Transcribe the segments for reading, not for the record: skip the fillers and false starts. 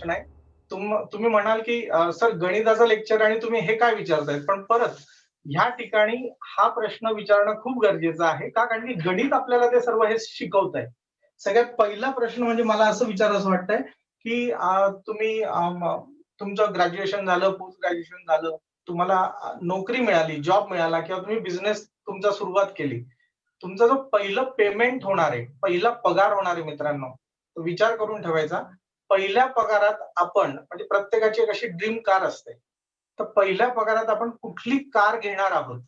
प्रश्न आहे. तुम्ही म्हणाल की सर गणिताचं लेक्चर आणि तुम्ही हे काय विचारताय, पण परत ह्या ठिकाणी हा प्रश्न विचारणं खूप गरजेचं आहे का, कारण की गणित आपल्याला ते सर्व हे शिकवत आहे. सगळ्यात पहिला प्रश्न म्हणजे मला असं विचारावं वाटतंय की तुम्ही तुमचं ग्रॅज्युएशन झालं, पोस्ट ग्रॅज्युएशन झालं, तुम्हाला नोकरी मिळाली, जॉब मिळाला किंवा तुम्ही बिझनेस तुमचा सुरुवात केली. तुमचा जो पहिलं पेमेंट होणार आहे, पहिला पगार होणार आहे मित्रांनो, तो विचार करून ठेवायचा. पहिल्या पगारात आपण म्हणजे प्रत्येकाची एक अशी ड्रीम कार असते. तर पहिल्या पगारात आपण कुठली कार घेणार आहोत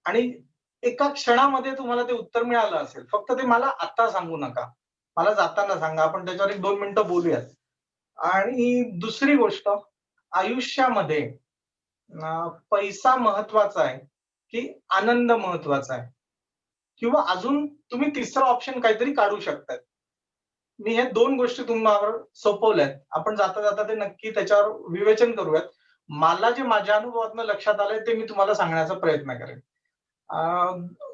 आणि एका क्षणामध्ये तुम्हाला ते उत्तर मिळालं असेल. फक्त ते मला आता सांगू नका. मला जाताना सांगा. आपण त्याच्यावर 1-2 मिनिटं बोलूयात. आणि दुसरी गोष्ट, आयुष्यामध्ये पैसा महत्वाचा आहे की आनंद महत्वाचा आहे? किंवा अजून तुम्ही तिसरा ऑप्शन काहीतरी काढू शकताय. मी हे 2 गोष्टी तुम्हाला सोपवल्यात. आपण जाता-जाता ते नक्की त्याच्यावर विवेचन करूयात. मला जे माझ्या अनुभवातनं लक्षात आलंय ते मी तुम्हाला सांगण्याचा प्रयत्न करेन. अ,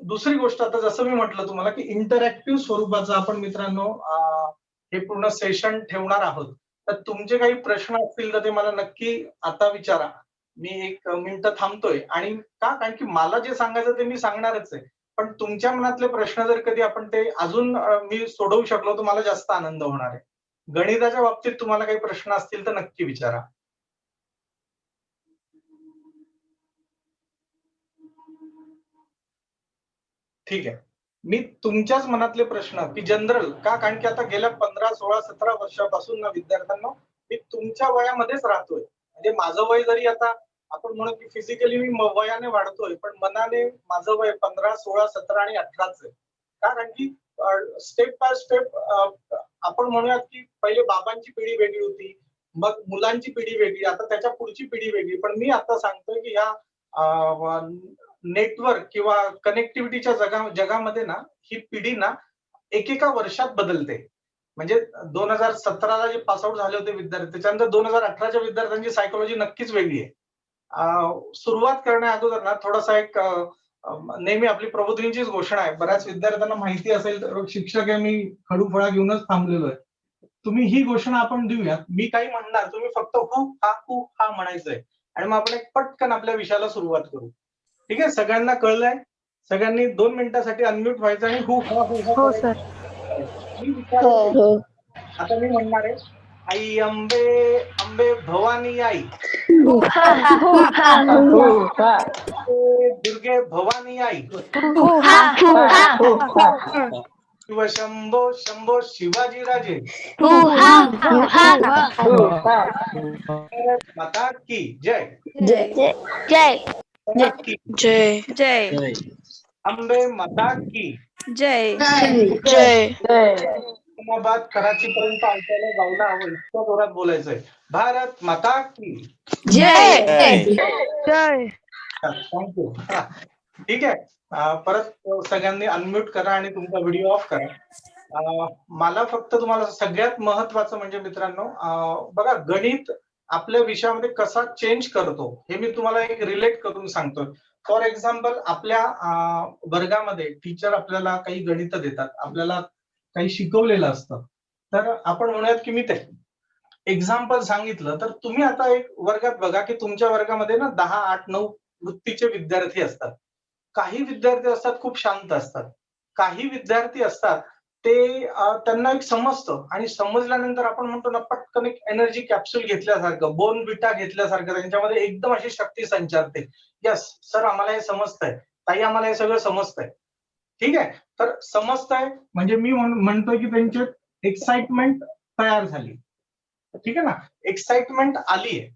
दुसरी गोष्ट आता जसं मी म्हटलं तुम्हाला की इंटरॅक्टिव्ह स्वरूपाचं आपण मित्रांनो हे पूर्ण सेशन ठेवणार आहोत. तर तुमचे काही प्रश्न असतील तर ते मला नक्की आता विचारा. मी 1 मिनिटं थांबतोय आणि का? कारण की मला जे सांगायचं ते मी सांगणारच आहे. पण तुमच्या मनातले प्रश्न जर कधी आपण ते अजून मी सोडवू शकलो तर मला जास्त आनंद होणार आहे. गणिताच्या बाबतीत तुम्हाला काही प्रश्न असतील तर नक्की विचारा. ठीक आहे. मी तुमच्याच मनातले प्रश्न की जनरल का? कारण की आता गेल्या 15, 16, 17 वर्षापासून ना विद्यार्थ्यांनो, मी तुमच्या वयामध्येच राहतोय. म्हणजे माझं वय जरी आता आपण म्हणू की फिजिकली मी वयाने वाढतोय, पण मनाने माझं वय 15, 16, 17 आणि 18च आहे. का? कारण की स्टेप बाय स्टेप आपण म्हणूयात की पहिले बाबांची पिढी वेगळी होती, मग मुलांची पिढी वेगळी, आता त्याच्या पुढची पिढी वेगळी. पण मी आता सांगतोय की ह्या नेटवर्क किंवा कनेक्टिव्हिटीच्या जगामध्ये ना ही पिढी ना एकेका वर्षात बदलते. म्हणजे 2017ला जे पास आउट झाले होते विद्यार्थी, त्याच्यानंतर 2018च्या विद्यार्थ्यांची सायकॉलॉजी नक्कीच वेगळी आहे. सुरुवात करण्या अगोदर ना थोडासा एक नेहमी आपली प्रबोधिनीचीच घोषणा आहे. बऱ्याच विद्यार्थ्यांना माहिती असेल तर शिक्षक आहे, मी खडू-फळा घेऊनच थांबलेलो आहे. तुम्ही ही घोषणा आपण देऊयात. मी काही म्हणणार, तुम्ही फक्त हू, हा, हू, हा म्हणायचंय आणि मग आपण एक पटकन आपल्या विषयाला सुरुवात करू. ठीक आहे? सगळ्यांना कळलंय? सगळ्यांनी 2 मिनिटासाठी अनम्यूट व्हायचं आणि हू, हा, हू, हा हो करायचं. सर. मी विचारतो, आता मी म्हणणार आहे, आई अंबे, अंबे भवानी आई. दुर्गे भवानी आई. शिव शंभो शंभो शिवाजी राजे. भारत माता की जय. जय माता की जय जय अंबे माता की जय जय उस्मानाबाद कराची पर्यंत ऐकायला जायला हवं, इतक्या जोरात बोलायचंय. भारत माता की जय जय. थँक्यू. ठीक आहे. परत सगळ्यांनी अनम्यूट करा आणि तुमचा व्हिडिओ ऑफ करा. मला फक्त तुम्हाला सगळ्यात महत्वाचं म्हणजे मित्रांनो, बघा गणित आपल्या विषयामध्ये कसा चेंज करतो हे मी तुम्हाला एक रिलेट करून सांगतोय. फॉर एक्झाम्पल आपल्या वर्गामध्ये टीचर आपल्याला काही गणित देतात, आपल्याला काही शिकवलेलं असतं. तर आपण म्हणूयात की मी ते एक्झाम्पल सांगितलं तर तुम्ही आता एक वर्गात बघा की तुमच्या वर्गामध्ये ना 10, 8, 9 वृत्तीचे विद्यार्थी असतात. काही विद्यार्थी असतात खूप शांत असतात. काही विद्यार्थी असतात ते त्यांना एक समजतं आणि समजल्यानंतर आपण म्हणतो ना पटकन एक एनर्जी कॅप्सूल घेतल्यासारखं, बोर्नव्हिटा घेतल्यासारखं त्यांच्यामध्ये एकदम अशी शक्ती संचारते. येस सर आम्हाला हे समजतंय, ताई आम्हाला हे सगळं समजतंय. ठीक आहे. तर समजतंय म्हणजे मी म्हणतोय की त्यांची एक्साइटमेंट तयार झाली. ठीक आहे ना, एक्साइटमेंट आलीये.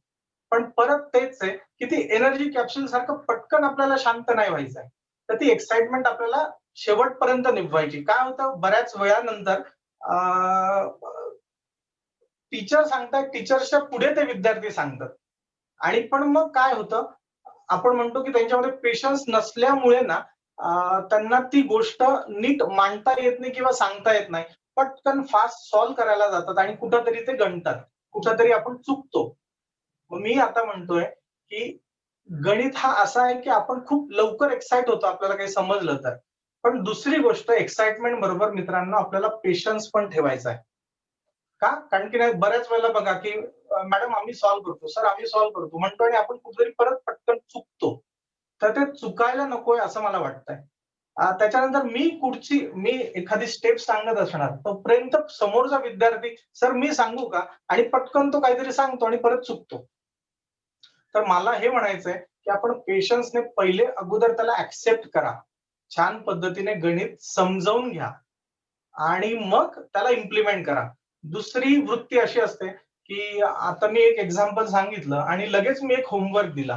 पण परत तेच आहे की ती एनर्जी कॅप्सूल सारखं पटकन आपल्याला शांत नाही व्हायचंय. तर ती एक्साइटमेंट आपल्याला शेवटपर्यंत निभवायची. काय होतं बऱ्याच वेळानंतर टीचर सांगतात, टीचर्सच्या पुढे ते विद्यार्थी सांगतात आणि पण मग काय होतं, आपण म्हणतो की त्यांच्यामध्ये पेशन्स नसल्यामुळे ना त्यांना ती गोष्ट नीट मांडता येत नाही किंवा सांगता येत नाही. पटकन फास्ट सॉल्व्ह करायला जातात आणि कुठंतरी ते गणतात. कुठंतरी आपण चुकतो. मग मी आता म्हणतोय की गणित हा असा आहे की आपण खूप लवकर एक्साइट होतो आपल्याला काही समजलं तर. पण दुसरी गोष्ट एक्साइटमेंट बरोबर मित्रांनो आपल्याला पेशन्स पण ठेवायचा आहे. का? कारण की नाही बऱ्याच वेळेला बघा की मॅडम आम्ही सॉल्व्ह करतो, सर आम्ही सॉल्व्ह करतो म्हणतो आणि आपण कुठेतरी परत पटकन चुकतो. तर ते चुकायला नकोय असं मला वाटतंय. त्याच्यानंतर मी एखादी स्टेप सांगत असणार तोपर्यंत समोरचा विद्यार्थी सर मी सांगू का आणि पटकन तो काहीतरी सांगतो आणि परत चुकतो. तर मला हे म्हणायचंय की आपण पेशन्सने पहिले अगोदर त्याला ऍक्सेप्ट करा, छान पद्धतीने गणित समजावून घ्या आणि मग त्याला इम्प्लिमेंट करा. दुसरी वृत्ती अशी असते की आता मी एक एक्झाम्पल सांगितलं आणि लगेच मी एक होमवर्क दिला.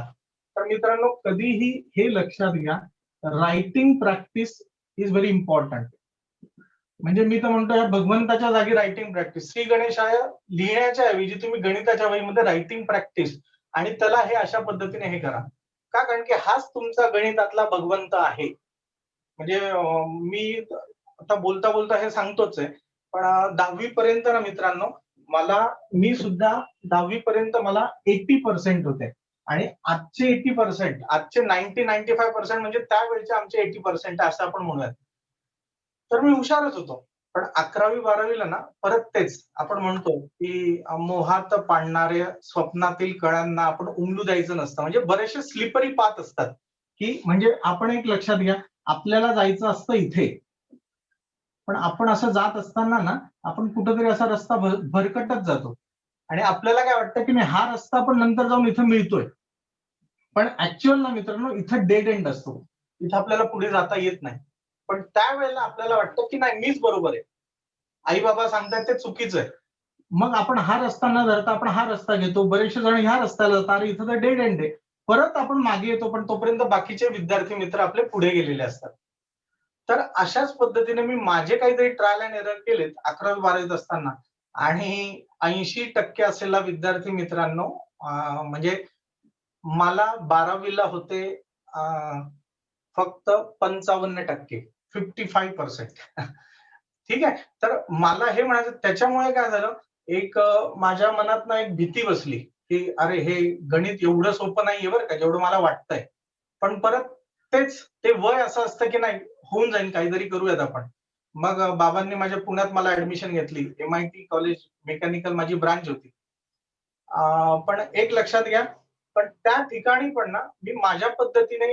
तर मित्रांनो कधीही हे लक्षात घ्या, writing practice is very important. म्हणजे मी तर म्हणतो या भगवंताच्या जागी रायटिंग प्रॅक्टिस. श्री गणेशाय लिहिण्याच्या ऐवजी तुम्ही गणिताच्या वहीमध्ये रायटिंग प्रॅक्टिस आणि त्याला हे अशा पद्धतीने हे करा. का? कारण की हाच तुमचा गणितातला भगवंत आहे. म्हणजे मी आता बोलता बोलता हे सांगतोच आहे. पण 10वी पर्यंत ना मित्रांनो मी सुद्धा 10वी पर्यंत मला 80% होते. आणि आजचे 80%, आजचे 90-95% म्हणजे त्यावेळेचे आमचे 80% असं आपण म्हणूयात. तर मी हुशारच होतो. पण 11वी-12वीला ना परत तेच आपण म्हणतो की मोहात पाडणाऱ्या स्वप्नातील कळ्यांना आपण उमलू द्यायचं नसतं. म्हणजे बरेचसे स्लिपरी पाथ असतात, की म्हणजे आपण एक लक्षात घ्या, आपल्याला जायचं असतं इथे. पण आपण असं जात असताना ना आपण कुठेतरी असा रस्ता भरकटत जातो आणि आपल्याला काय वाटतं की नाही हा रस्ता आपण नंतर जाऊन इथं मिळतोय. पण ऍक्च्युअल ना मित्रांनो इथं डेड एंड असतो. इथं आपल्याला पुढे जाता येत नाही. पण त्यावेळेला आपल्याला वाटतं की नाही मीच बरोबर आहे. आई बाबा सांगतायत ते चुकीचं आहे. मग आपण हा रस्ता न धरता आपण हा रस्ता घेतो. बरेचसे जण ह्या रस्त्याला जातात. अरे इथं तर डेड एंड आहे. परत आपण मागे येतो पण तोपर्यंत बाकीचे विद्यार्थी मित्र आपले पुढे गेलेले असतात. तर अशाच पद्धतीने मी माझे काहीतरी ट्रायल अँड एरर केलेत 11वी-12वीत असताना आणि 80% असलेला विद्यार्थी मित्रांनो म्हणजे मला 12वीला होते फक्त 55%, 55%. ठीक आहे. तर मला हे म्हणायचं त्याच्यामुळे काय झालं, एक माझ्या मनात ना एक भीती बसली, की अरे हे गणित एवढं सोपं नाहीये बरं का, जेवढं मला वाटतंय. पण परत ते वय असं असतं, की नाही होऊन जाईल काहीतरी करूयात आपण. मग बाबांनी माझ्या पुण्यात मला ऍडमिशन घेतली. MIT कॉलेज मेकॅनिकल माझी ब्रांच होती. पण एक लक्षात घ्या, पण त्या ठिकाणी पण ना मी माझ्या पद्धतीने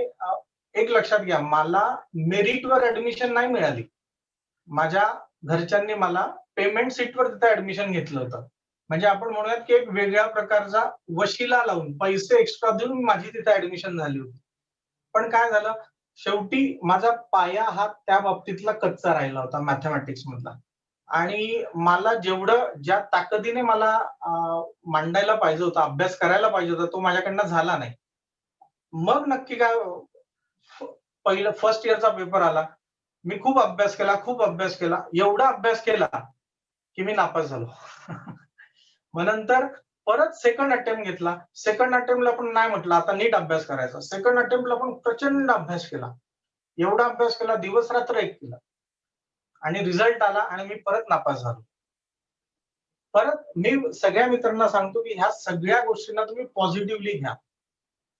एक लक्षात घ्या, मला मेरिटवर ऍडमिशन नाही मिळाली. माझ्या घरच्यांनी मला पेमेंट सीटवर तिथे ऍडमिशन घेतलं होतं. म्हणजे आपण म्हणूयात की एक वेगळ्या प्रकारचा वशिला लावून पैसे एक्स्ट्रा देऊन माझी तिथे ऍडमिशन झाली होती. पण काय झालं, शेवटी माझा पाया हा त्या बाबतीतला कच्चा राहिला होता मॅथमॅटिक्स मधला. आणि मला जेवढं ज्या ताकदीने मला मांडायला पाहिजे होतं, अभ्यास करायला पाहिजे होता, तो माझ्याकडनं झाला नाही. मग नक्की काय पहिलं फर्स्ट इयरचा पेपर आला. मी खूप अभ्यास केला, खूप अभ्यास केला. एवढा अभ्यास केला, की मी नापास झालो. मग नंतर परत सेकंड अटेम्प्ट घेतला. सेकंड अटेम्प्टला पण नाही म्हटलं आता नीट अभ्यास करायचा. सेकंड अटेम्प्टला पण प्रचंड अभ्यास केला. एवढा अभ्यास केला, दिवस-रात्र एक केला. आणि रिझल्ट आला आणि मी परत नापास झालो. परत मी सगळ्या मित्रांना सांगतो, की ह्या सगळ्या गोष्टींना तुम्ही पॉझिटिव्हली घ्या.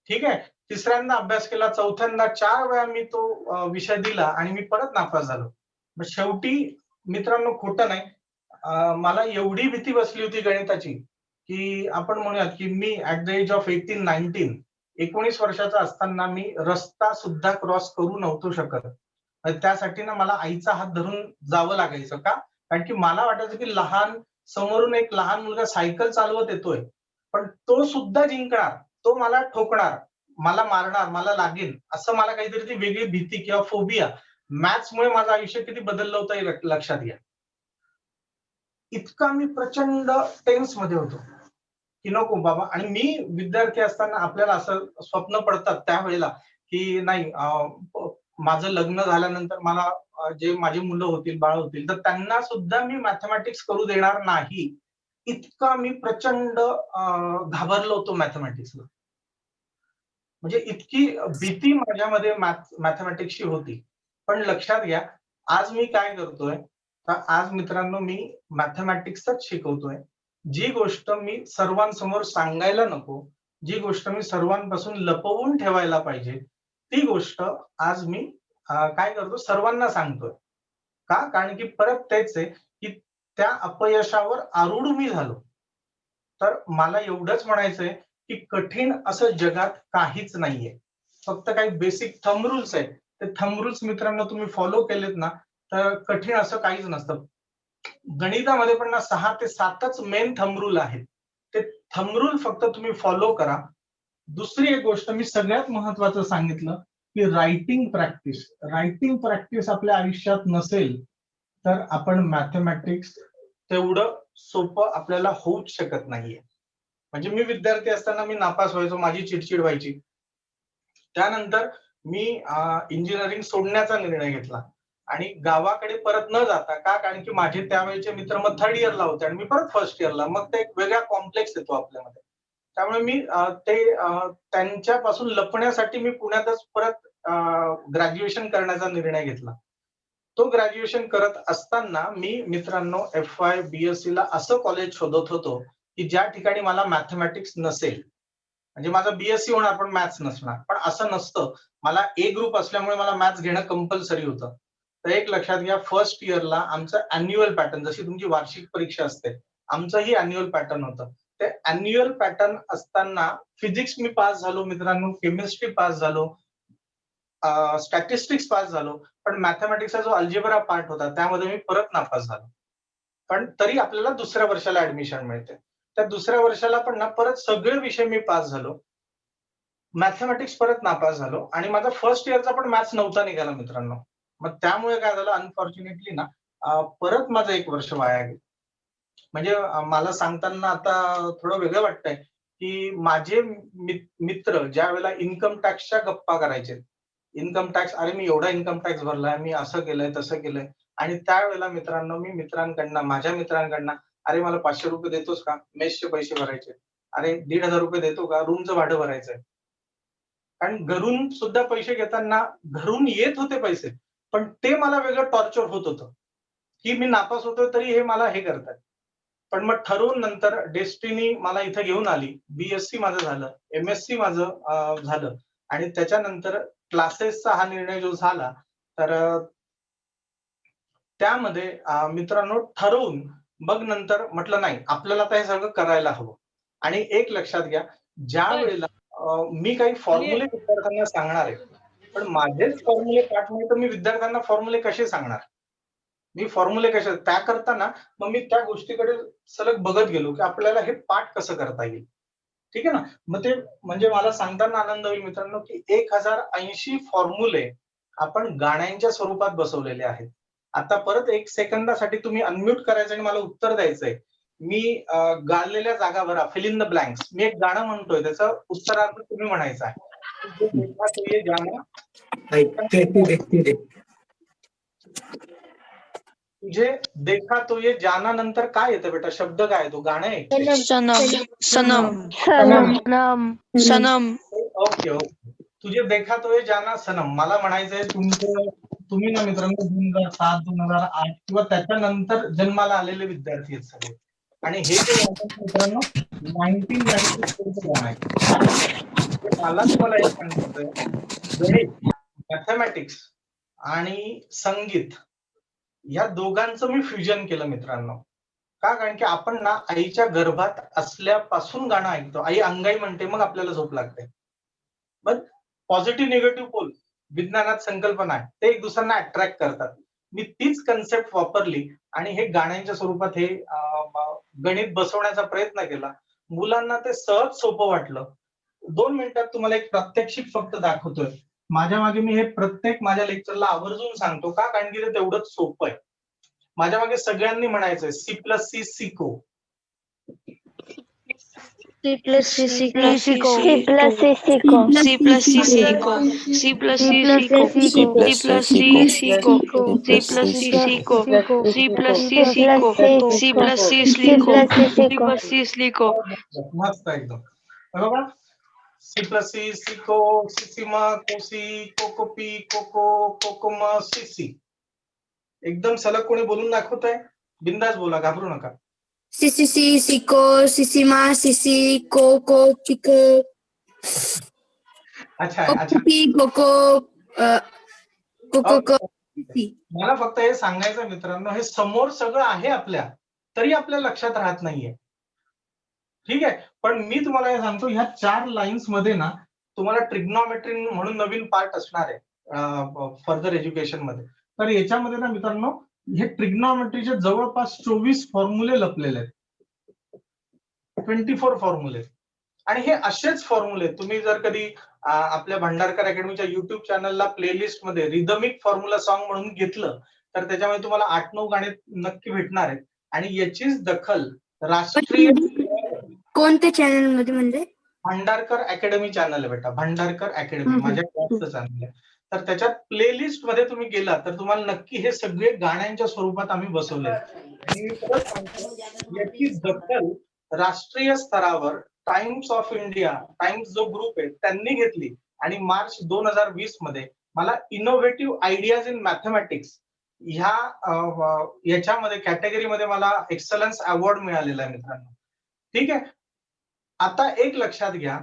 ठीक आहे. तिसऱ्यांदा अभ्यास केला, चौथ्यांदा 4 वेळा मी तो विषय दिला आणि मी परत नापास झालो. मग शेवटी मित्रांनो खोटं नाही, मला एवढी भीती बसली होती गणिताची, की आपण म्हणूयात, की मी ॲट द एज ऑफ 18-19 19 वर्षाचा असताना मी रस्ता सुद्धा क्रॉस करू नव्हतो शकत. त्यासाठी ना मला आईचा हात धरून जावं लागायचं. का? कारण की मला वाटायचं, की समोरून एक लहान मुलगा सायकल चालवत येतोय, पण तो सुद्धा जिंकणार, तो मला ठोकणार, मला मारणार, मला लागेल, असं मला काहीतरी ती वेगळी भीती किंवा फोबिया मॅथ्समुळे माझं आयुष्य किती बदललं होतं हे लक्षात घ्या. इतका मी प्रचंड टेन्स मध्ये होतो, की नको बाबा. आणि मी विद्यार्थी असताना आपल्याला असं स्वप्न पडतात त्यावेळेला, की नाही माझं लग्न झाल्यानंतर मला जे माझी मुलं होतील, बाळ होतील, तर त्यांना सुद्धा मी मॅथमॅटिक्स करू देणार नाही. इतका मी प्रचंड घाबरलो होतो मॅथमॅटिक्सला. म्हणजे इतकी भीती माझ्यामध्ये मॅथमॅटिक्सची होती. पण लक्षात घ्या, आज मी काय करतोय, तर आज मित्रांनो मी मॅथमॅटिक्सच शिकवतोय. जी गोष्ट मी सर्वांसमोर सांगायला नको, जी गोष्ट मी सर्वांपासून लपवून ठेवायला पाहिजे, ती गोष्ट आज मी काय करतो सर्वांना सांगतोय. का? कारण की परत तेच आहे, की त्या अपयशावर आरूढ मी झालो. तर मला एवढंच म्हणायचंय की कठीण असं जगात काहीच नाहीये. फक्त काही बेसिक थंब रूल्स आहेत. ते थंब रूल्स मित्रांनो तुम्ही फॉलो केलेत ना, तर कठीण असं काहीच नसतं. गणितामध्ये पण ना 6 ते 7च मेन थंब रूल आहेत. ते थंब रूल फक्त तुम्ही फॉलो करा. दुसरी एक गोष्ट मी सगळ्यात महत्वाचं सांगितलं की रायटिंग प्रॅक्टिस. रायटिंग प्रॅक्टिस आपल्या आयुष्यात नसेल तर आपण मॅथमॅटिक्स तेवढं सोपं आपल्याला होऊच शकत नाहीये. म्हणजे मी विद्यार्थी असताना मी नापास व्हायचो, माझी चिडचिड व्हायची. त्यानंतर मी इंजिनिअरिंग सोडण्याचा निर्णय घेतला आणि गावाकडे परत न जाता, का कारण की माझे त्यावेळेचे मित्र मग थर्ड इयरला होते आणि मी परत फर्स्ट इयरला, मग ते एक वेगळा कॉम्प्लेक्स येतो आपल्यामध्ये. त्यामुळे मी त्यांच्यापासून लपण्यासाठी मी पुण्यातच परत ग्रॅज्युएशन करण्याचा निर्णय घेतला. तो ग्रॅज्युएशन करत असताना मी मित्रांनो FY BSc ला असं कॉलेज शोधत होतो की ज्या ठिकाणी मला मॅथमॅटिक्स नसेल. म्हणजे माझं BSc होणार पण मॅथ्स नसणार. पण असं नसतं. मला ए ग्रुप असल्यामुळे मला मॅथ्स घेणं कंपल्सरी होतं. तर एक लक्षात घ्या, फर्स्ट इयरला आमचं अॅन्युअल पॅटर्न, जशी तुमची वार्षिक परीक्षा असते, आमचंही अॅन्युअल पॅटर्न होतं. ते अॅन्युअल पॅटर्न असताना फिजिक्स मी पास झालो मित्रांनो, केमिस्ट्री पास झालो, स्टॅटिस्टिक्स पास झालो, पण मॅथमॅटिक्सचा जो अल्जेब्रा पार्ट होता त्यामध्ये मी परत नापास झालो. पण तरी आपल्याला दुसऱ्या वर्षाला ऍडमिशन मिळते. त्या दुसऱ्या वर्षाला पण ना परत सगळे विषय मी पास झालो. मॅथमॅटिक्स परत नापास झालो आणि माझा फर्स्ट इयरचा पण मॅथ्स नव्हता निघाला मित्रांनो. मग त्यामुळे काय झालं, अनफॉर्च्युनेटली ना परत माझं 1 वर्ष वाया गेलं. म्हणजे मला सांगताना आता थोडं वेगळं वाटतंय, की माझे मित्र ज्यावेळेला इन्कम टॅक्सच्या गप्पा करायचे. इन्कम टॅक्स, अरे मी एवढा इन्कम टॅक्स भरलाय, मी असं केलंय, तसं केलंय. आणि त्यावेळेला मित्रांनो मी माझ्या मित्रांकडनं, "अरे मला ₹500 देतोस का? मेसचे पैसे भरायचे." "अरे ₹1,500 देतो का? रूमचं भाडं भरायचंय." कारण घरून सुद्धा पैसे घेताना घरून येत होते पैसे, पण ते मला वेगळं टॉर्चर होत होतं, की मी नापास होतोय तरी हे मला हे करतायत. पण मग ठरवून नंतर डेस्टिनी मला इथे घेऊन आली. BSc माझं झालं, MSc माझं झालं आणि त्याच्यानंतर क्लासेसचा हा निर्णय जो झाला, तर त्यामध्ये मित्रांनो ठरवून मग नंतर म्हटलं नाही, आपल्याला आता हे सगळं करायला हवं. आणि एक लक्षात घ्या, ज्यावेळेला मी काही फॉर्म्युले विद्यार्थ्यांना सांगणार आहे, पण माझेच फॉर्म्युले पाठ नाही तर मी विद्यार्थ्यांना फॉर्म्युले कसे सांगणार? मी फॉर्म्युले कसे त्याकरता ना, मग मी त्या गोष्टीकडे सलग बघत गेलो, की आपल्याला हे पाठ कसं करता येईल. ठीक आहे ना? मग ते म्हणजे मला सांगताना आनंद होईल मित्रांनो, की 1080 फॉर्म्युले आपण गाण्यांच्या स्वरूपात बसवलेले आहेत. आता परत 1 सेकंदासाठी तुम्ही अनम्यूट करायचं आणि मला उत्तर द्यायचंय. मी गाळलेल्या जागा भरा, फिल इन द ब्लँक्स. मी एक गाणं म्हणतोय, त्याचं उत्तरार्थ तुम्ही म्हणायचं आहे. "तुझे देखा तो ये जाना, तुझे देखा तो ये जाना" नंतर काय येतं बेटा? शब्द काय येतो? गाणं आहे ते. Sanam Sanam Sanam Sanam okay, okay. तुझे देखा तो ये जाना सनम. मला म्हणायचंय तुम्ही ना मित्रांनो 2007, 2008 किंवा त्याच्यानंतर जन्माला आलेले विद्यार्थी आहेत सगळे. आणि हे जे गाणं आहे मित्रांनो 1994 चं गाणं आहे. तर मला तुम्हाला हे सांगायचंय, गणित, मॅथमॅटिक्स आणि संगीत या दोघांचं मी फ्युजन केलं मित्रांनो. का? कारण की आपण ना आईच्या गर्भात असल्यापासून गाणं ऐकतो. आई अंगाई म्हणते, मग आपल्याला झोप लागते. मग पॉझिटिव्ह निगेटिव्ह पोल विज्ञानात संकल्पना आहे. ते एक दुसऱ्यांना अट्रॅक्ट करतात. मी तीच कन्सेप्ट वापरली आणि हे गाण्यांच्या स्वरूपात हे गणित बसवण्याचा प्रयत्न केला. मुलांना ते सहज सोपं वाटलं. 2 मिनिटात तुम्हाला एक प्रात्यक्षिक फक्त दाखवतोय. माझ्या मागे मी हे प्रत्येक माझ्या लेक्चरला आवर्जून सांगतो. का? कारण की ते तेवढंच सोपं आहे. माझ्या मागे सगळ्यांनी म्हणायचंय C+C शिको. C plus C C C plus C C Seiko C plus C Cico C plus C Cico C plus C Cico C plus C Cico C plus C Cico C plus C Slico C plus C Slico मस्त एकदम. बरोबर? C+C सिको, सिसिमा, Kosi, कोकोपी, cocoa, कोकोम, सिसी. एकदम सलग कोणी बोलून दाखवतंय? बिंदास बोला, घाबरू नका. सीसीसी सीको सीसीमा सीसी कोको चिको अच्छा आहे, अच्छा. कोकोपी कोको कोको मला फक्त हे सांगायचं मित्रांनो, हे समोर सगळं आहे आपल्या. तरी आपल्या लक्षात राहत नाहीये. ठीक आहे, पण मी तुम्हाला हे सांगतो, ह्या 4 लाईन्स मध्ये ना तुम्हाला ट्रिग्नॉमेट्री म्हणून नवीन पार्ट असणार आहे फर्दर एज्युकेशन मध्ये. तर याच्यामध्ये ना मित्रांनो, हे ट्रिग्नॉमेट्रीचे जवळपास 24 फॉर्म्युले लपलेले आहेत. 24 फॉर्म्युले. आणि हे असेच फॉर्म्युले तुम्ही जर कधी आपल्या भंडारकर अकॅडमीच्या युट्यूब चॅनलला प्लेलिस्ट मध्ये रिदमिक फॉर्म्युला सॉन्ग म्हणून घेतलं तर त्याच्यामध्ये तुम्हाला 8-9 गाणे नक्की भेटणार आहेत. आणि याचीच दखल राष्ट्रीय कोणत्या चॅनल मध्ये म्हणजे? भंडारकर अकॅडमी चॅनल आहे बेटा, भंडारकर अकॅडमी माझ्या क्लासचं चॅनल आहे. तर त्याच्यात प्लेलिस्ट मध्ये तुम्ही गेला तर तुम्हाला नक्की हे सगळे गाण्यांच्या स्वरूपात आम्ही बसवले. आणि मी परत सांगतो, याची दखल राष्ट्रीय स्तरावर टाइम्स ऑफ इंडिया, टाइम्स जो ग्रुप आहे त्यांनी घेतली. आणि मार्च 2020 मध्ये मला इनोव्हेटिव्ह आयडियाज इन मॅथमॅटिक्स याच्यामध्ये कॅटेगरीमध्ये मला एक्सलन्स अवॉर्ड मिळालेला आहे मित्रांनो. ठीक आहे, आता एक लक्षात घ्या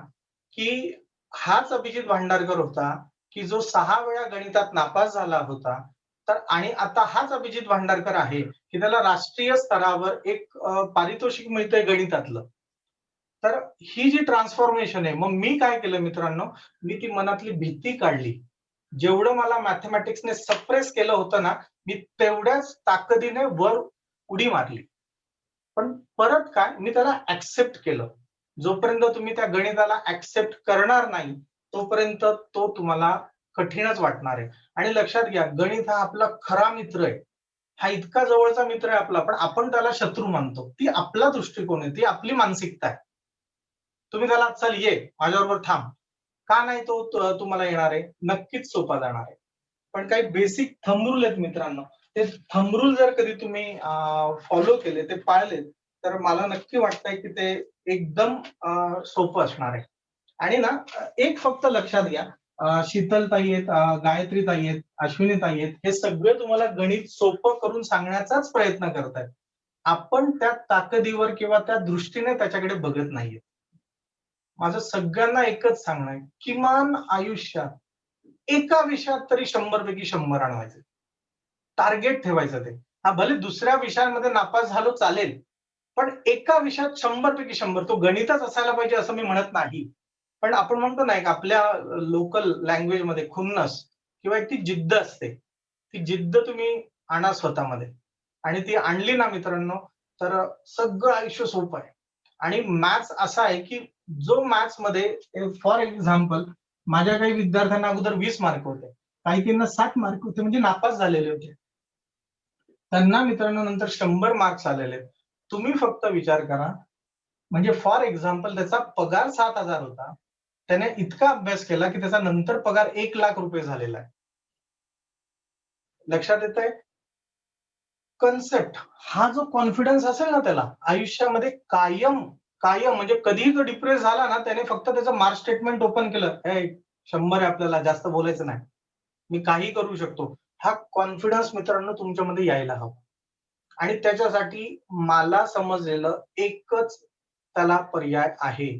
की हाच अभिजित भांडारकर होता की जो 6 वेळा गणितात नापास झाला होता. तर आणि आता हाच अभिजित भांडारकर आहे की त्याला राष्ट्रीय स्तरावर एक पारितोषिक मिळतंय गणितातलं. तर ही जी ट्रान्सफॉर्मेशन आहे, मग मी काय केलं मित्रांनो, मी ती मनातली भीती काढली. जेवढं मला मॅथमॅटिक्सने सप्रेस केलं होतं ना, मी तेवढ्याच ताकदीने वर उडी मारली. पण परत काय, मी त्याला ऍक्सेप्ट केलं. जोपर्यंत तुम्ही त्या गणिताला ऍक्सेप्ट करणार नाही तोपर्यंत तो तुम्हाला कठीणच वाटणार आहे. आणि लक्षात घ्या, गणित हा आपला खरा मित्र आहे. हा इतका जवळचा मित्र आहे आपला, पण आपण त्याला शत्रू मानतो. ती आपला दृष्टिकोन आहे, ती आपली मानसिकता आहे. तुम्ही त्याला चल ये माझ्याबरोबर थांब, का नाही तो तुम्हाला येणार आहे, नक्कीच सोपा जाणार आहे. पण काही बेसिक थंब रूल आहेत मित्रांनो, ते थंब रूल जर कधी तुम्ही फॉलो केले, ते पाळले, तर मला नक्की वाटतंय की ते एकदम सोपं असणार आहे. आणि ना एक फक्त लक्षात घ्या, शीतल ताई आहेत, गायत्री ताई आहेत, अश्विनी ताई आहेत, हे सगळे तुम्हाला गणित सोपं करून सांगण्याचाच प्रयत्न करतायत. आपण त्या ताकदीवर किंवा त्या दृष्टीने त्याच्याकडे बघत नाहीये. माझं सगळ्यांना एकच सांगणं आहे, किमान आयुष्यात एका विषयात तरी 100 पैकी 100 आणवायचे. टार्गेट ठेवायचं ते. हा भले दुसऱ्या विषयांमध्ये नापास झालो चालेल, पण एका विषयात 100 पैकी 100. तो गणितच असायला पाहिजे असं मी म्हणत नाही. पण आपण म्हणतो ना, एक आपल्या लोकल लँग्वेजमध्ये खुन्नस किंवा एक ती जिद्द असते. ती जिद्द तुम्ही आणा स्वतःमध्ये. आणि ती आणली ना मित्रांनो, तर सगळं आयुष्य सोपं आहे. आणि मॅथ्स असा आहे की जो मॅथ्स मध्ये, फॉर एक्झाम्पल, माझ्या काही विद्यार्थ्यांना अगोदर 20 मार्क होते, काही 60 मार्क होते, म्हणजे नापास झालेले होते. त्यांना मित्रांनो नंतर 100 मार्क्स आलेले. तुम्ही फक्त विचार करा, म्हणजे फॉर एक्झाम्पल त्याचा पगार 7,000 होता, त्याने इतका अभ्यास केला की त्याचा नंतर पगार 1,00,000 रुपये झालेला आहे. लक्षात येत आहे? कन्सेप्ट हा जो कॉन्फिडन्स असेल ना त्याला आयुष्यामध्ये कायम म्हणजे कधीही तो डिप्रेस झाला ना, त्याने फक्त त्याचं मार्क स्टेटमेंट ओपन केलं, 100 आहे, आपल्याला जास्त बोलायचं नाही, मी काही करू शकतो. हा कॉन्फिडन्स मित्रांनो तुमच्यामध्ये यायला हवा. आणि त्याच्यासाठी मला समजलेलं एकच त्याला पर्याय आहे,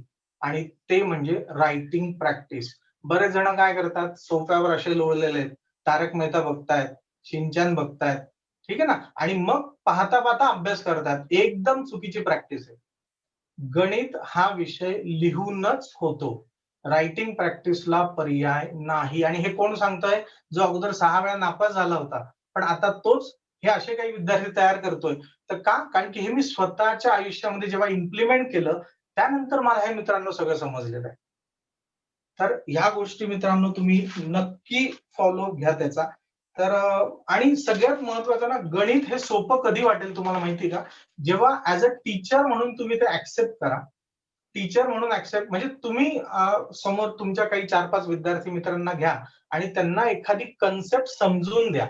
आणि ते म्हणजे रायटिंग प्रॅक्टिस. बरेच जण काय करतात, सोफ्यावर असे लोळलेले आहेत, तारक मेहता बघतायत, शिनचॅन बघतायत, ठीक आहे ना, आणि मग पाहता पाहता अभ्यास करतात. एकदम चुकीची प्रॅक्टिस आहे. गणित हा विषय लिहूनच होतो, रायटिंग प्रॅक्टिसला पर्याय नाही. आणि हे कोण सांगतंय? जो अगोदर 6 वेळा नापास झाला होता, पण आता तोच हे असे काही विद्यार्थी तयार करतोय. तर का? कारण की हे मी स्वतःच्या आयुष्यामध्ये जेव्हा इम्प्लिमेंट केलं, त्यानंतर मला हे मित्रांनो सगळं समजलेलं आहे. तर ह्या गोष्टी मित्रांनो तुम्ही नक्की फॉलो घ्या त्याचा. तर आणि सगळ्यात महत्वाचं ना, गणित हे सोपं कधी वाटेल तुम्हाला माहिती का? जेव्हा ऍज अ टीचर म्हणून तुम्ही ते ऍक्सेप्ट करा. टीचर म्हणून ऍक्सेप्ट म्हणजे तुम्ही समोर तुमच्या काही 4-5 विद्यार्थी मित्रांना घ्या आणि त्यांना एखादी कन्सेप्ट समजून द्या.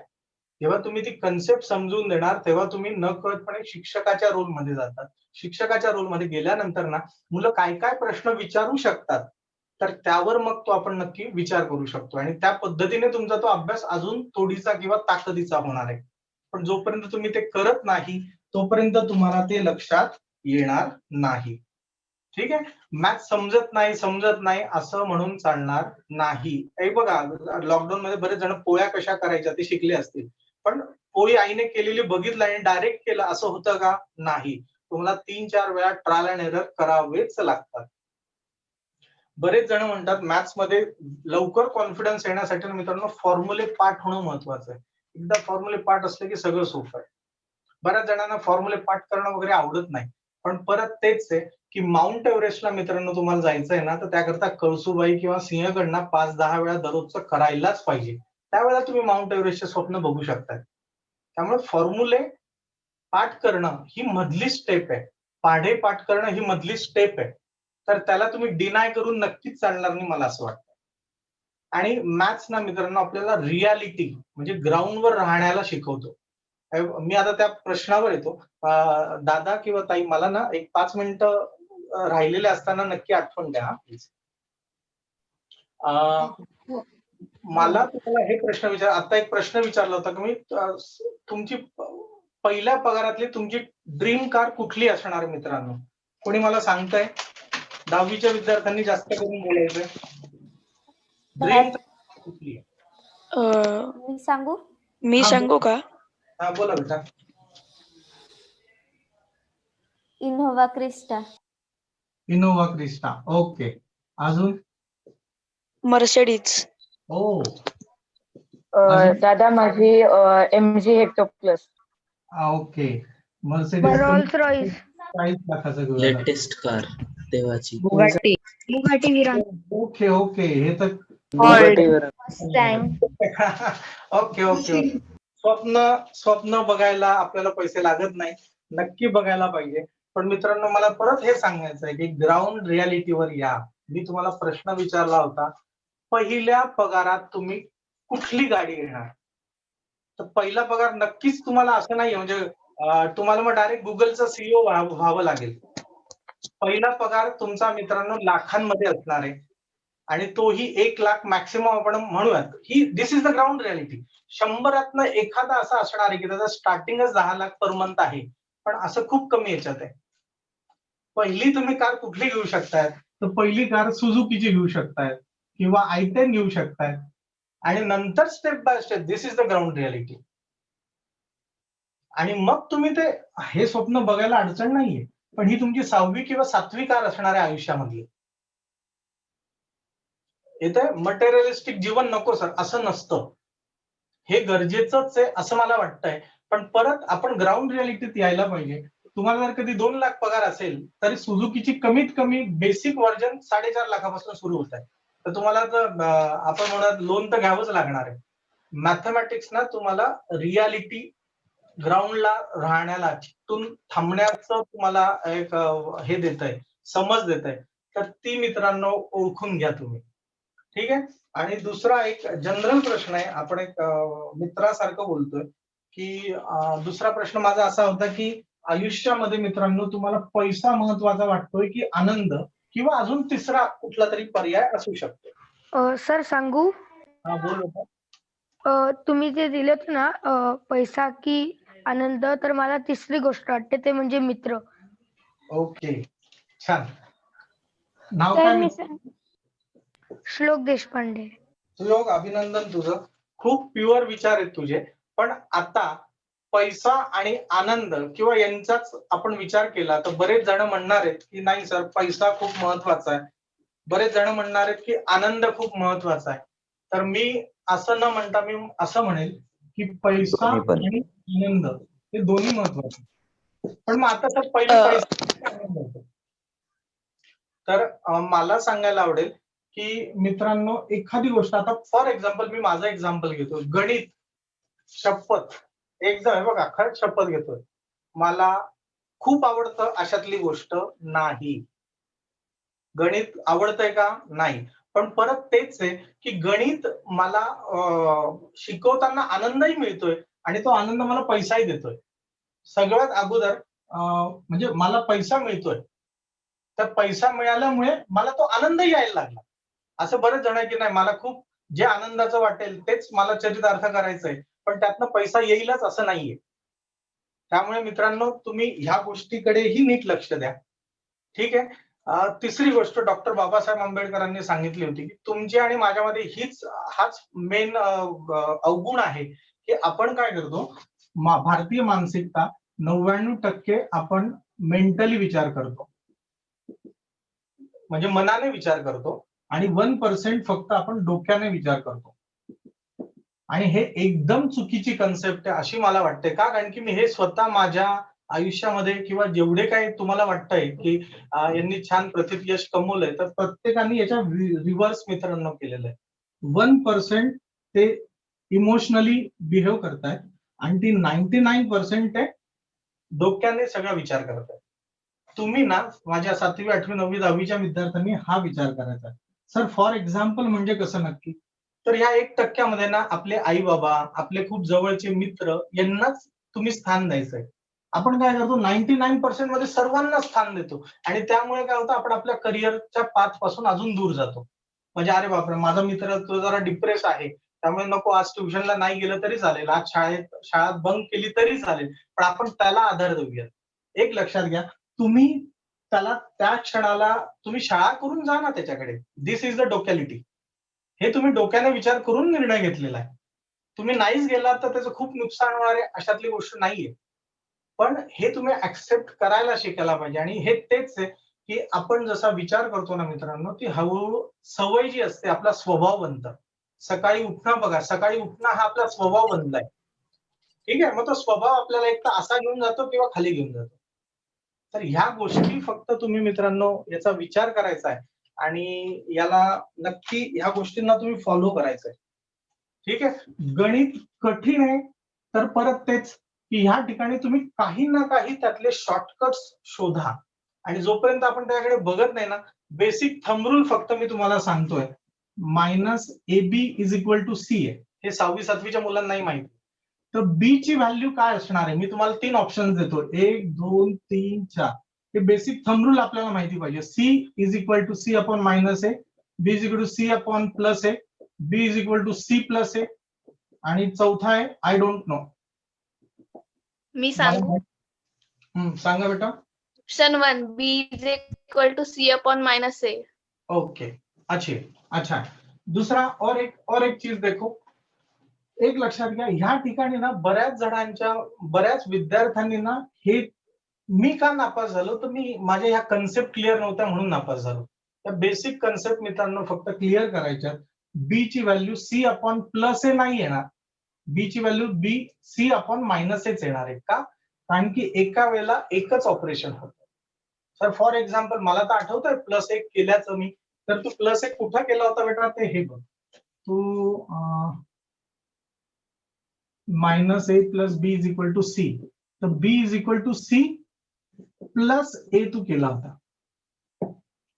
जेव्हा तुम्ही ती कन्सेप्ट समजून देणार, तेव्हा तुम्ही नकळतपणे शिक्षकाच्या रोलमध्ये जातात. शिक्षकाच्या रोलमध्ये गेल्यानंतर ना, मुलं काय काय प्रश्न विचारू शकतात, तर त्यावर मग तो आपण नक्की विचार करू शकतो. आणि त्या पद्धतीने तुमचा तो अभ्यास अजून तोडीचा किंवा ताकदीचा होणार आहे. पण जोपर्यंत तुम्ही ते करत नाही, तोपर्यंत तुम्हाला ते लक्षात येणार नाही. ठीक आहे? मॅथ्स समजत नाही असं म्हणून चालणार नाही. हे बघा, लॉकडाऊन मध्ये बरेच जण पोळ्या कशा करायच्या ते शिकले असतील, पण होळी आईने केलेली बघितलं आणि डायरेक्ट केलं असं होतं का? नाही. तुम्हाला 3-4 वेळा ट्रायल अँड एरर करावेच लागतात. बरेच जण म्हणतात मॅथ्स मध्ये लवकर कॉन्फिडन्स येण्यासाठी मित्रांनो फॉर्म्युले पाठ होणं महत्वाचं आहे. एकदा फॉर्म्युले पाठ असले की सगळं सोपं आहे. बऱ्याच जणांना फॉर्म्युले पाठ करणं वगैरे आवडत नाही, पण परत तेच आहे की माउंट एव्हरेस्टला मित्रांनो तुम्हाला जायचंय ना, तर त्याकरता कळसुबाई किंवा सिंहगडना 5-10 वेळा दररोजचं करायलाच पाहिजे. त्यावेळेला तुम्ही माउंट एव्हरेस्टचे स्वप्न बघू शकता. त्यामुळे फॉर्म्युले पाठ करणं ही मधली स्टेप आहे. पाढे पाठ करणं ही मधली स्टेप आहे. तर त्याला तुम्ही डिनाय करून नक्कीच चालणार नाही मला असं वाटतं. आणि मॅथ्स ना मित्रांनो आपल्याला रियालिटी म्हणजे ग्राउंडवर राहण्याला शिकवतो. मी आता त्या प्रश्नावर येतो. दादा किंवा ताई मला ना एक 5 मिनिटं राहिलेले असताना नक्की आठवण द्या प्लीज. मला तुम्हाला हे प्रश्न आता एक प्रश्न विचारला होता की मी तुमची पहिल्या पगारातली तुमची ड्रीम कार कुठली असणार मित्रांनो? कोणी मला सांगताय? 10वीच्या विद्यार्थ्यांनी जास्त करून बोलायचंय. ड्रीम कुठली? मी सांगू का? हा बोला बेटा. Innova Crysta. Innova Crysta. Okay. अजून? मर्सिडीज. ओ. दादा माझी MG Hector plus. Okay. Mercedes Rolls Royce. 40 लाखाचं घेऊया. लेटेस्ट कार तेव्हाची. Bugatti Veyron. Okay okay. हे तर ओके ओके. स्वप्न बघायला आपल्याला पैसे लागत नाही. नक्की बघायला पाहिजे. पण मित्रांनो मला परत हे सांगायचं आहे की ग्राउंड रियालिटीवर या. मी तुम्हाला प्रश्न विचारला होता, पहिल्या पगारात तुम्ही कुठली गाडी घेणार? तर पहिला पगार नक्कीच तुम्हाला असं नाहीये म्हणजे तुम्हाला मग डायरेक्ट गुगलचं सीईओ व्हावं लागेल. पहिला पगार तुमचा मित्रांनो लाखांमध्ये असणार आहे आणि तोही 1 लाख मॅक्सिमम आपण म्हणूयात. ही दिस इज द ग्राउंड रियालिटी. 100तनं एखादा असा असणार आहे की त्याचा स्टार्टिंगच 10 लाख पर मंथ आहे, पण असं खूप कमी याच्यात आहे. पहिली तुम्ही कार कुठली घेऊ शकताय? तर पहिली कार सुझुकीची घेऊ शकताय किंवा i10 घेऊ शकताय आणि नंतर step by step this is the ground reality. आणि मग तुम्ही ते हे स्वप्न बघायला अडचण नाहीये, पण ही तुमची 6वी किंवा 7वी कार असणार आहे आयुष्यामधली. येतंय? मटेरियलिस्टिक जीवन नको सर असं नसतं. हे गरजेचंच आहे असं मला वाटतंय, पण परत आपण ग्राउंड रियालिटीत यायला पाहिजे. तुम्हाला जर कधी 2 लाख पगार असेल तरी सुझुकीची कमीत कमी बेसिक व्हर्जन 4.5 लाखापासून सुरू होत आहे. तर तुम्हाला तर आपण म्हणत लोन तर घ्यावंच लागणार आहे. मॅथमॅटिक्स ना तुम्हाला रियालिटी ग्राउंडला राहण्याला चिकटून थांबण्याचं तुम्हाला एक हे देत आहे, समज देत आहे. तर ती मित्रांनो ओळखून घ्या तुम्ही. ठीक आहे. आणि दुसरा एक जनरल प्रश्न आहे. आपण एक मित्रासारखं बोलतोय की दुसरा प्रश्न माझा असा होता की आयुष्यामध्ये मित्रांनो तुम्हाला पैसा महत्वाचा वाटतोय की आनंद किंवा अजून तिसरा कुठला तरी पर्याय असू शकतो? सर सांगू? हा बोल होता. तुम्ही जे दिलेत ना पैसा की आनंद, तर मला तिसरी गोष्ट वाटते ते म्हणजे मित्र. ओके छान. नाव काय? श्लोक देशपांडे. श्लोक अभिनंदन तुझं. खूप प्युअर विचार आहेत तुझे. पण आता पैसा आणि आनंद किंवा यांचाच आपण विचार केला तर बरेच जण म्हणणार आहेत की नाही सर पैसा खूप महत्वाचा आहे. बरेच जण म्हणणार आहेत की आनंद खूप महत्वाचा आहे. तर मी असं न म्हणता मी असं म्हणेल की पैसा आणि आनंद हे दोन्ही महत्वाचे. पण मग आता सर पहिले पैसा आनंद होतो. तर मला सांगायला आवडेल की मित्रांनो एखादी गोष्ट आता फॉर एक्झाम्पल मी माझं एक्झाम्पल घेतो. गणित शपथ एकदम बघा खरंच शपथ घेतोय मला खूप आवडतं अशातली गोष्ट नाही. गणित आवडतंय का? नाही. पण परत तेच आहे की गणित मला शिकवताना आनंदही मिळतोय आणि तो आनंद मला पैसाही देतोय. सगळ्यात अगोदर म्हणजे मला पैसा मिळतोय तर पैसा मिळाल्यामुळे मला तो आनंदही यायला लागला. असं बरेच जण आहे की नाही मला खूप जे आनंदाचं वाटेल तेच मला चरितार्थ करायचंय पण त्यातनं पैसा येईलच असं नाहीये. त्यामुळे मित्रांनो तुम्ही ह्या गोष्टीकडेही नीट लक्ष द्या. ठीक आहे. तिसरी गोष्ट डॉक्टर बाबासाहेब आंबेडकरांनी सांगितली होती की तुमची आणि माझ्यामध्ये हाच मेन अवगुण आहे की आपण काय करतो भारतीय मानसिकता 99% आपण मेंटली विचार करतो, म्हणजे मनाने विचार करतो, आणि 1% फक्त आपण डोक्याने विचार करतो. आणि हे एकदम चुकीची कन्सेप्ट आहे अशी मला वाटते. का? कारण की मी हे स्वतः माझ्या आयुष्यामध्ये किंवा जेवढे काही तुम्हाला वाटतंय की यांनी छान प्रथित यश कमवलंय, तर प्रत्येकाने याच्या रिव्हर्स मित्रांनो केलेलं आहे. 1% ते इमोशनली बिहेव करतायत आणि ती 99% ते डोक्याने सगळा विचार करतायत. तुम्ही ना माझ्या 7वी 8वी 9वी 10वीच्या विद्यार्थ्यांनी हा विचार करायचा. सर फॉर एक्झाम्पल म्हणजे कसं नक्की? तर ह्या 1% ना आपले आई बाबा, आपले खूप जवळचे मित्र यांनाच तुम्ही स्थान द्यायचंय. आपण काय करतो 99% मध्ये सर्वांना स्थान देतो आणि त्यामुळे काय होतं, आपण आपल्या करिअरच्या पाथ पासून अजून दूर जातो. म्हणजे अरे बापरे, माझा मित्र तो जरा डिप्रेस आहे, त्यामुळे नको, आज ट्युशनला नाही गेलं तरी चालेल, आज शाळा बंक केली तरी चालेल, पण आपण त्याला आधार देऊयात. एक लक्षात घ्या, तुम्ही त्याला त्या क्षणाला तुम्ही शाळा करून जा ना त्याच्याकडे. दिस इज द डोक्यालिटी. हे तुम्ही डोक्याने विचार करून निर्णय घेतलेला आहे. तुम्ही नाहीच गेला तर त्याचं खूप नुकसान होणार आहे, अशातली गोष्ट नाहीये. पण हे तुम्ही ऍक्सेप्ट करायला शिकायला पाहिजे. आणि हे तेच आहे की आपण जसा विचार करतो ना मित्रांनो, ती हळूहळू सवय जी असते, आपला स्वभाव बनतं. सकाळी उठणं बघा, सकाळी उठणं हा आपला स्वभाव बनलाय. ठीक आहे, मग तो स्वभाव आपल्याला एक तर असा घेऊन जातो किंवा खाली घेऊन जातो. तर ह्या गोष्टी फक्त तुम्ही मित्रांनो याचा विचार करायचा आहे आणि याला नक्की ह्या गोष्टींना तुम्ही फॉलो करायचंय. ठीक आहे, गणित कठीण आहे, तर परत तेच की ह्या ठिकाणी तुम्ही काही ना काही त्यातले शॉर्टकट्स शोधा. आणि जोपर्यंत आपण त्याकडे बघत नाही ना, बेसिक थंब रूल फक्त मी तुम्हाला सांगतोय, -AB = C आहे. हे 6वी 7वीच्या मुलांना नाही माहिती. तर बी ची व्हॅल्यू काय असणार आहे? मी तुम्हाला 3 ऑप्शन देतो, 1 2 3 4. हे बेसिक थंब रूल आपल्याला माहिती पाहिजे. C = C/-A, B = C/+A, B = C+A, आणि चौथा आहे आय डोंट नो. मी सांगू? सांगा बेटा. Option 1 B = C/-A. ओके, अच्छा. दूसरा और एक चीज देखो, एक लक्षात घ्या, ह्या ठिकाणी ना बऱ्याच विद्यार्थ्यांनी ना, हे मी का नापास झालो, तर मी माझ्या ह्या कन्सेप्ट क्लिअर नव्हत्या म्हणून नापास झालो. त्या बेसिक कन्सेप्ट मित्रांनो फक्त क्लिअर करायच्या. बी ची व्हॅल्यू C/+A नाही येणार, बी ची व्हॅल्यू C/-A येणार आहे. का? कारण की एका वेळेला एकच ऑपरेशन होतं. सर फॉर एक्झाम्पल मला तर आठवतंय +1 केल्याचं मी, तर तू +1 कुठं केला होता बेटा ते हे बघ. तू -A + B = C, तर B = C+A तू केला होता.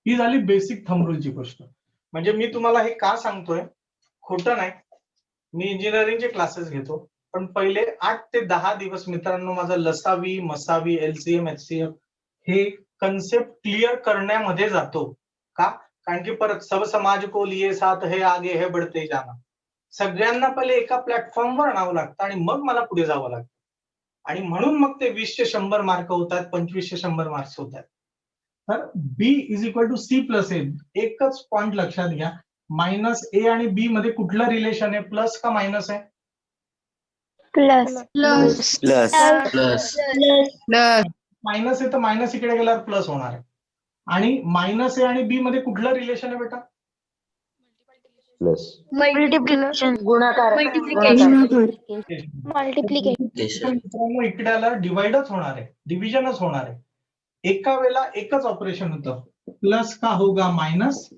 ही झाली बेसिक थंब रूलची गोष्ट. म्हणजे मी तुम्हाला हे का सांगतोय, खोटं नाही, मी इंजिनिअरिंगचे क्लासेस घेतो, पण पहिले 8 ते 10 दिवस मित्रांनो माझा लसावी, मसावी, LCM, HCF हे कन्सेप्ट क्लिअर करण्यामध्ये जातो. का? कारण की परत सब समाज को लिए साथ है आगे है बढ़ते जाना. सगळ्यांना पहिले एका प्लॅटफॉर्मवर आणावं लागतं आणि मग मला पुढे जावं लागतं. आणि म्हणून मग ते 20चे 100 मार्क होतात, 25चे 100 मार्क्स होतात. तर B = C+A. एकच पॉइंट लक्षात घ्या, -A आणि B मध्ये कुठलं रिलेशन आहे, प्लस का मायनस आहे? प्लस. मायनस आहे तर मायनस इकडे गेल्यावर प्लस होणार आहे. आणि -A आणि B मध्ये कुठलं रिलेशन आहे बेटा? मल्टिप्लिकेशन. गुणाकार. मल्टिप्लिकेशन. मित्रांनो इकडे आला डिवाइडच होणार आहे, डिव्हिजनच होणार आहे. एका वेळेला एकच ऑपरेशन होतं, प्लस का होगा minus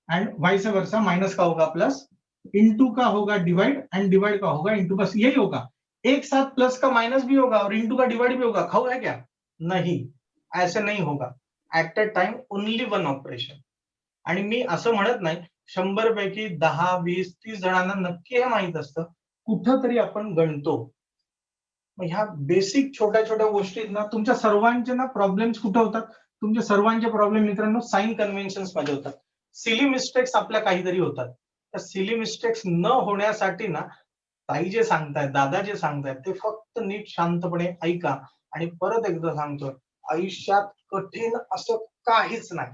end vice versa, minus का होगा प्लस, इंटू का होगा डिवाइड एंड डिवाइड का होगा इंटू, बस यही होगा. एक साथ प्लस का माइनस भी होगा और इंटू का डिवाइड भी होगा. खाऊ है क्या? नहीं, ऐसे नहीं होगा. At a time only 1 operation. आणि मी असं म्हणत नाही, 100 पैकी 10 20 30 जणांना नक्की हे माहित असतं, कुठंतरी आपण गणतो. मग ह्या बेसिक छोट्या छोट्या गोष्टीत ना तुमच्या सर्वांचे ना प्रॉब्लेम्स कुठे होतात? तुमचे सर्वांचे प्रॉब्लेम मित्रांनो साइन कन्व्हेन्शन्स मध्ये होतात. सिली मिस्टेक्स आपल्या काहीतरी होतात. त्या सिली मिस्टेक्स न होण्यासाठी ना ताई जे सांगतायत, दादा जे सांगतायत, ते फक्त नीट शांतपणे ऐका. आणि परत एकदा सांगतोय, आयुष्यात कठीण असं काहीच नाही.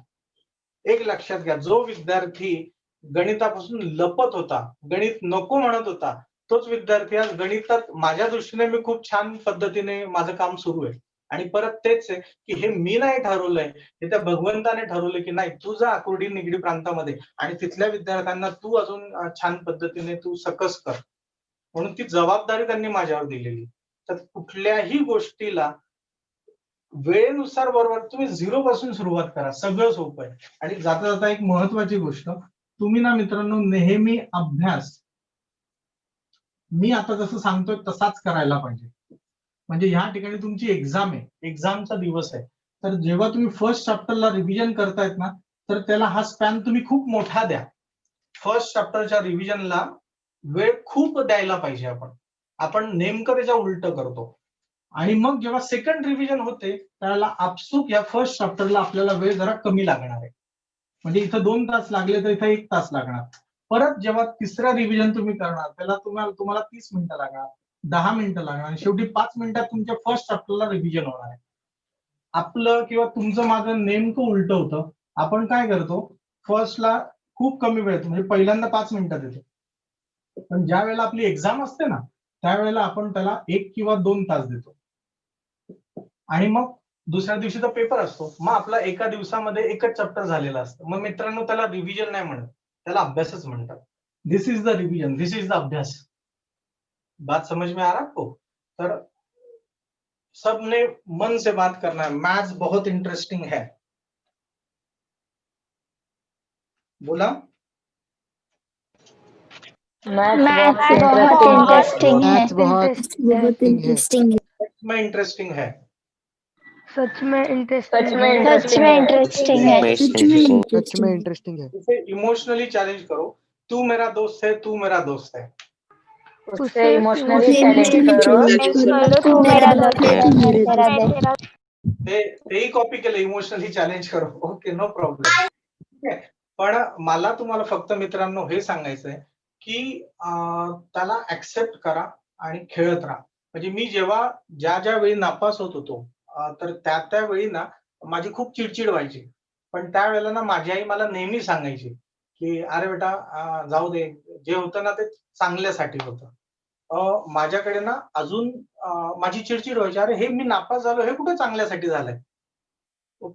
एक लक्षात घ्या, जो विद्यार्थी गणितापासून लपत होता, गणित नको म्हणत होता, तोच विद्यार्थी आज गणितात माझ्या दृष्टीने मी खूप छान पद्धतीने माझं काम सुरू आहे. आणि परत तेच आहे की हे मी नाही ठरवलंय, हे त्या भगवंताने ठरवलंय की नाही तू जा आकुर्डी निगडी प्रांतामध्ये आणि तिथल्या विद्यार्थ्यांना तू अजून छान पद्धतीने तू सकस कर. म्हणून ती जबाबदारी त्यांनी माझ्यावर दिलेली. तर कुठल्याही गोष्टीला वेळेनुसार बरोबर तुम्ही 0 पासून सुरुवात करा. सगळं सोपं आहे. आणि जाता जाता एक महत्वाची गोष्ट, तुम्ही ना मित्रांनो नेहमी अभ्यास मी आता जसं सांगतोय तसाच करायला पाहिजे. म्हणजे ह्या ठिकाणी तुमची एक्झाम आहे, एक्झामचा दिवस आहे. तर जेव्हा तुम्ही फर्स्ट चॅप्टरला रिव्हिजन करतायत ना, तर त्याला हा स्पॅन तुम्ही खूप मोठा द्या. फर्स्ट चॅप्टरच्या रिव्हिजनला वेळ खूप द्यायला पाहिजे आपण. आपण नेमकं त्याच्या उलट करतो. आणि मग जेव्हा सेकंड रिव्हिजन होते त्याला आपसूक या फर्स्ट चॅप्टरला आपल्याला वेळ जरा कमी लागणार आहे. म्हणजे इथं 2 तास लागले तर इथं 1 तास लागणार. परत जेव्हा तिसरा रिव्हिजन तुम्ही करणार त्याला तुम्हाला 30 मिनिटं लागणार, 10 मिनिटं लागणार आणि शेवटी 5 मिनिटात तुमच्या फर्स्ट चॅप्टरला रिव्हिजन होणार आहे. आपलं किंवा तुमचं माझं नेमकं उलट होतं. आपण काय करतो, फर्स्टला खूप कमी वेळ येतो, म्हणजे पहिल्यांदा 5 मिनिटात येतो. पण ज्या वेळेला आपली एक्झाम असते ना त्यावेळेला आपण त्याला 1 किंवा 2 तास देतो. आणि मग दुसऱ्या दिवशीचा पेपर असतो, मग आपला एका दिवसामध्ये एकच चॅप्टर झालेला असतं. मग मित्रांनो त्याला रिव्हिजन नाही म्हणत, त्याला अभ्यासच म्हणतात. This is the revision, this is the abhyas. बात समझ में आ रहा आपको? तर सबने मन से बात करना है. मैथ्स बहुत इंटरेस्टिंग है. बोला. मैथ्स बहुत इंटरेस्टिंग है. बहुत सच में इंटरेस्टिंग है. सच में सच इंटरेस्टिंग में है. इंटरेस्टिंग है. Best सच में इंटरेस्टिंग है. उसे इमोशनली चैलेंज करो. तू मेरा दोस्त है, तू मेरा दोस्त है. उससे इमोशनली चैलेंज करो. तू मेरा दोस्त है, तू मेरा दोस्त. तेही कॉपी केलं, इमोशनली चॅलेंज करो. Okay, no problem. ठीक आहे. पण मला तुम्हाला फक्त मित्रांनो हे सांगायचंय की त्याला ऍक्सेप्ट करा आणि खेळत राहा. म्हणजे मी जेव्हा ज्या वेळी नापास होत होतो तर त्या वेळी ना माझी खूप चिडचिड व्हायची. पण त्यावेळेला ना माझी आई मला नेहमी सांगायची की अरे बेटा जाऊ दे, जे होतं ना ते चांगल्यासाठी होतं. माझ्याकडे ना अजून माझी चिडचिड व्हायची, अरे हे मी नापास झालो हे कुठे चांगल्यासाठी झालंय.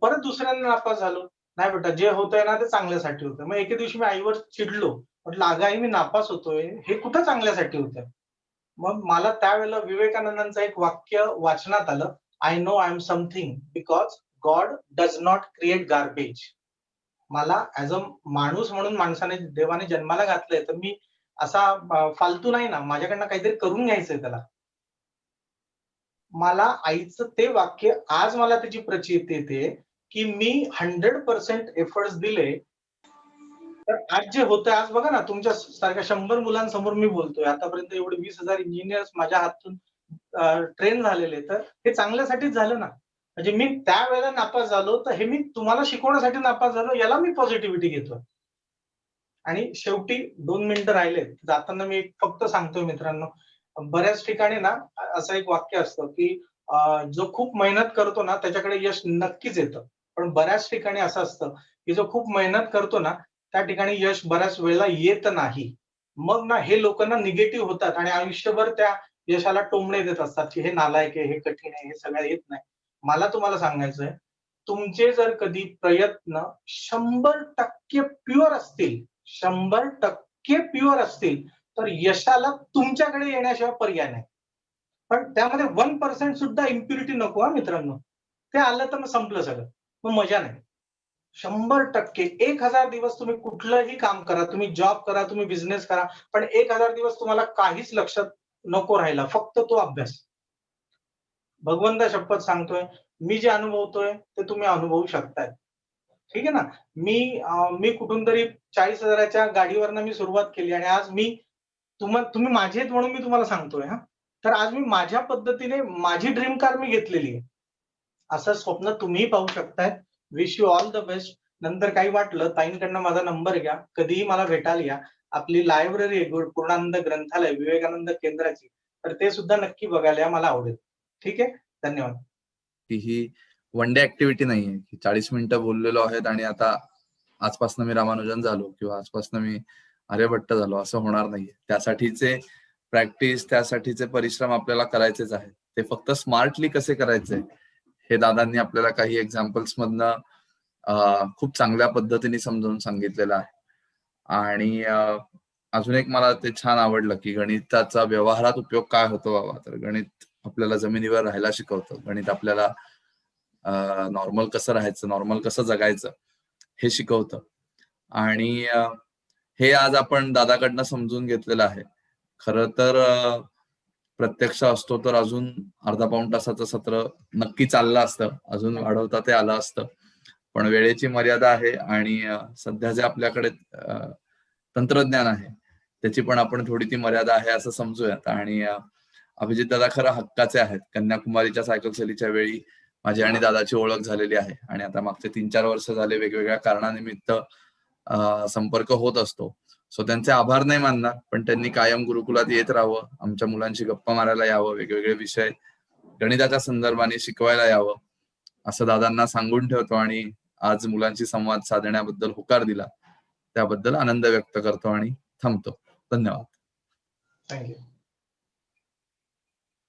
परत दुसऱ्यांदा नापास झालो, नाही बेटा जे होतंय ना ते चांगल्यासाठी होतं. मग एके दिवशी मी आईवर चिडलो, म्हटलं अगं आई मी नापास होतोय, हे कुठं चांगल्यासाठी होतंय. मग मला त्यावेळेला विवेकानंदांचं एक वाक्य वाचनात आलं, I know I am something because God does not create garbage. मला ऍज अ माणूस म्हणून माणसाने देवाने जन्माला घातलंय, तर मी असा फालतू नाही ना, माझ्याकडनं काहीतरी करून घ्यायचंय त्याला. मला आईचं ते वाक्य आज मला त्याची प्रचिती येते की मी 100% एफर्ट्स दिले. तर आज जे होतं, आज बघा ना तुमच्या सारख्या 100 मुलांसमोर मी बोलतोय. आतापर्यंत एवढे 20,000 इंजिनियर्स माझ्या हातून ट्रेन झालेले, तर हे चांगल्यासाठीच झालं ना. म्हणजे मी त्यावेळेला नापास झालो, तर हे मी तुम्हाला शिकवण्यासाठी नापास झालो, याला मी पॉझिटिव्हिटी घेतोय. आणि शेवटी 2 मिनिटं राहिलेत. जाताना मी फक्त सांगतोय मित्रांनो, बऱ्याच ठिकाणी ना असं एक वाक्य असतं की जो खूप मेहनत करतो ना त्याच्याकडे यश नक्कीच येतं. पण बऱ्याच ठिकाणी असं असतं की जो खूप मेहनत करतो ना त्या ठिकाणी यश बऱ्याच वेळेला येत नाही. मग ना हे लोक ना निगेटिव्ह होतात आणि आयुष्यभर त्या यशाला टोमणे देत असतात की हे नालायक आहे, हे कठीण आहे, हे सगळं येत नाही. मला तुम्हाला सांगायचंय, तुमचे जर कधी प्रयत्न 100% प्युअर असतील, 100% प्युअर असतील, तर यशाला तुमच्याकडे येण्याशिवाय पर्याय नाही. पण त्यामध्ये 1% सुद्धा इम्प्युरिटी नको हा मित्रांनो. ते आलं तर मग संपलं सगळं, मग मजा नाही. 100% 1000 दिवस तुम्ही कुठलंही काम करा, तुम्ही जॉब करा, तुम्ही बिझनेस करा, पण 1000 दिवस तुम्हाला काहीच लक्षात नको राहिला, फक्त तो अभ्यास. भगवंता शपथ सांगतोय, मी जे अनुभवतोय ते तुम्ही अनुभवू शकताय. ठीक आहे ना. मी कुठून तरी 40,000च्या गाडीवरनं मी सुरुवात केली आणि आज तुम्ही माझे आहेत म्हणून मी तुम्हाला सांगतोय हा. तर आज मी माझ्या पद्धतीने माझी ड्रीम कार मी घेतलेली आहे. असं स्वप्न तुम्ही पाहू शकताय. Wish you all the best. नंतर काही वाटलं ताईंकडनं माझा नंबर घ्या, कधीही मला भेटायला या. आपली लायब्ररी आहे पूर्णानंद ग्रंथालय विवेकानंद केंद्राची, तर ते सुद्धा नक्की बघायला या, मला आवडेल. ठीक आहे, धन्यवाद. ही वन डे ऍक्टिव्हिटी नाहीये की 40 मिनिटं बोललेलो आहेत आणि आता आजपासून मी रामानुजन झालो किंवा आजपासून मी आर्यभट्ट झालो, असं होणार नाहीये. त्यासाठीचे प्रॅक्टिस, त्यासाठीचे परिश्रम आपल्याला करायचेच आहेत. ते फक्त स्मार्टली कसे करायचे हे दादांनी आपल्याला काही एक्झाम्पल्स मधनं खूप चांगल्या पद्धतीने समजावून सांगितलेलं आहे. आणि अजून एक मला ते छान आवडलं की गणिताचा व्यवहारात उपयोग काय होतो बाबा. तर गणित आपल्याला जमिनीवर राहायला शिकवतं. गणित आपल्याला नॉर्मल कसं राहायचं, नॉर्मल कसं जगायचं हे शिकवतं. आणि हे आज आपण दादाकडनं समजून घेतलेलं आहे. खरं तर प्रत्यक्ष असतो तर अजून अर्धा पाऊण तासाचं सत्र नक्की चाललं असतं, अजून वाढवता ते आलं असतं. पण वेळेची मर्यादा आहे आणि सध्या जे आपल्याकडे तंत्रज्ञान आहे त्याची पण आपण थोडी ती मर्यादा आहे असं समजूयात. आणि अभिजित दादा खरं हक्काचे आहेत. कन्याकुमारीच्या सायकल सहलीच्या वेळी माझी आणि दादाची ओळख झालेली आहे आणि आता मागचे 3-4 वर्ष झाले वेगवेगळ्या कारणानिमित्त संपर्क होत असतो. सो त्यांचे आभार नाही मानणार, पण त्यांनी कायम गुरुकुलात येत राहावं, आमच्या मुलांशी गप्पा मारायला यावं, वेगवेगळे विषय गणिताच्या संदर्भाने शिकवायला यावं असं दादांना सांगून ठेवतो. आणि आज मुलांशी संवाद साधण्याबद्दल होकार दिला त्याबद्दल आनंद व्यक्त करतो आणि थांबतो. धन्यवाद. थँक्यू.